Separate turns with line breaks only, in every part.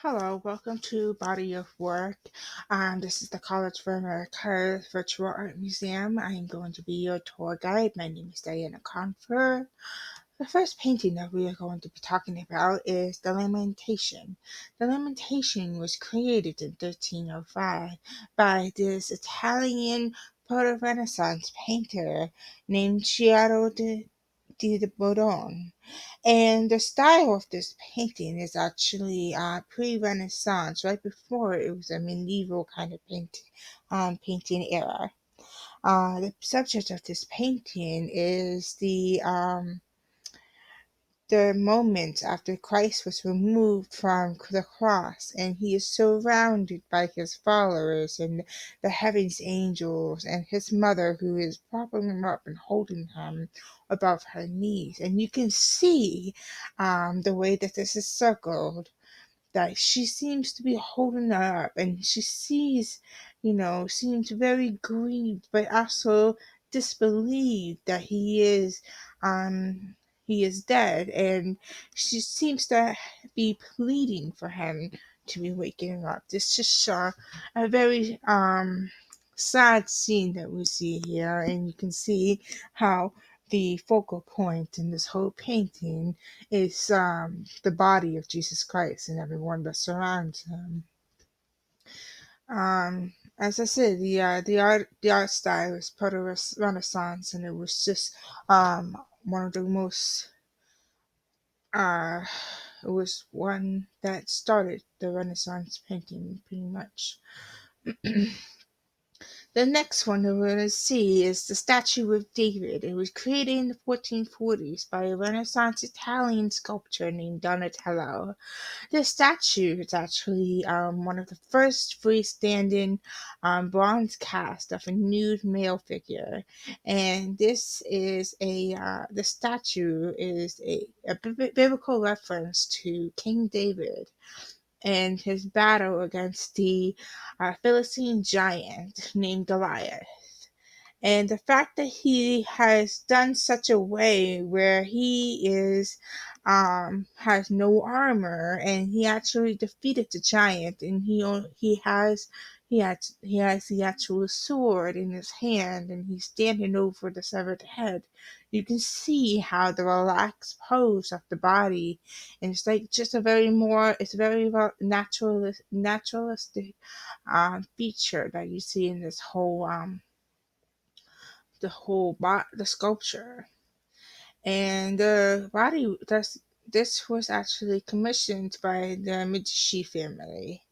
Hello, welcome to Body of Work. This is the College for America Virtual Art Museum. I am going to be your tour guide. My name is Diana Confer. The first painting that we are going to be talking about is The Lamentation. The Lamentation was created in 1305 by this Italian proto-Renaissance painter named di Bordone. And the style of this painting is actually pre-Renaissance, right before it was a medieval kind of painting era. The subject of this painting is the moment after Christ was removed from the cross, and he is surrounded by his followers and the heavens angels, and his mother, who is propping him up and holding him above her knees. And you can see the way that this is circled, that she seems to be holding her up, and she seems very grieved but also disbelieved that he is dead, and she seems to be pleading for him to be waking up. This is a very sad scene that we see here, and you can see how the focal point in this whole painting is the body of Jesus Christ and everyone that surrounds him. As I said, the art style is proto Renaissance, and it was just one of the most uh it was one that started the Renaissance painting pretty much. The next one that we're going to see is the Statue of David. It was created in the 1440s by a Renaissance Italian sculptor named Donatello. This statue is actually one of the first freestanding bronze cast of a nude male figure, and the statue is a biblical reference to King David and his battle against the Philistine giant named Goliath. And the fact that he has done such a way where he has no armor, and he actually defeated the giant, and he has the actual sword in his hand, and he's standing over the severed head. You can see how the relaxed pose of the body, and it's like just it's very naturalistic feature that you see in this whole the sculpture. And the body this was actually commissioned by the Medici family,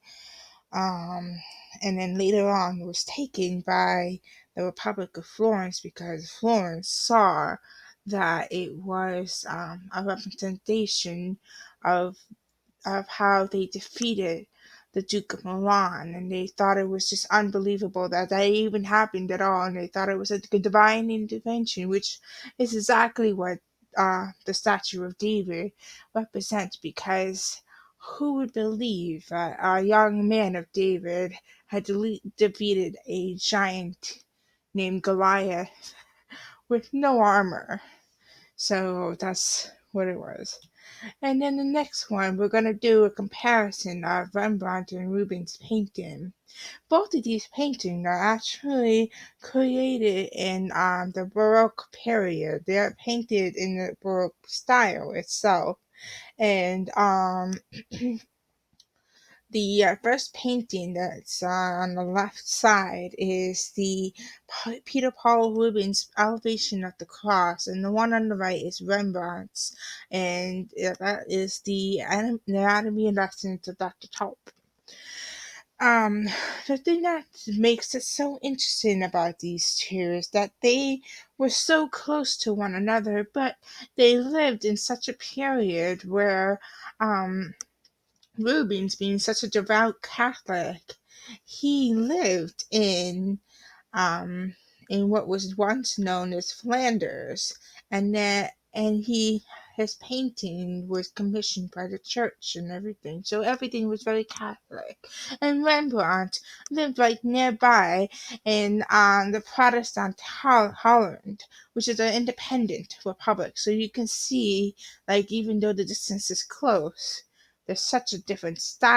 um and then later on it was taken by the Republic of Florence, because Florence saw that it was a representation of how they defeated the Duke of Milan, and they thought it was just unbelievable that even happened at all, and they thought it was a divine intervention, which is exactly what the Statue of David represents, because who would believe that a young man of David had defeated a giant named Goliath with no armor? So that's what it was. And then the next one, we're going to do a comparison of Rembrandt and Rubens' painting. Both of these paintings are actually created in the Baroque period. They are painted in the Baroque style itself. And the first painting that's on the left side is the Peter Paul Rubens Elevation of the Cross, and the one on the right is Rembrandt's, and that is the Anatomy and Lessons of Dr. Tulp. Um, the thing that makes it so interesting about these two is that they were so close to one another, but they lived in such a period where Rubens, being such a devout Catholic, he lived um, in what was once known as Flanders, and his painting was commissioned by the church and everything. So everything was very Catholic. And Rembrandt lived right nearby in the Protestant Holland, which is an independent republic. So you can see, like, even though the distance is close, there's such a different style.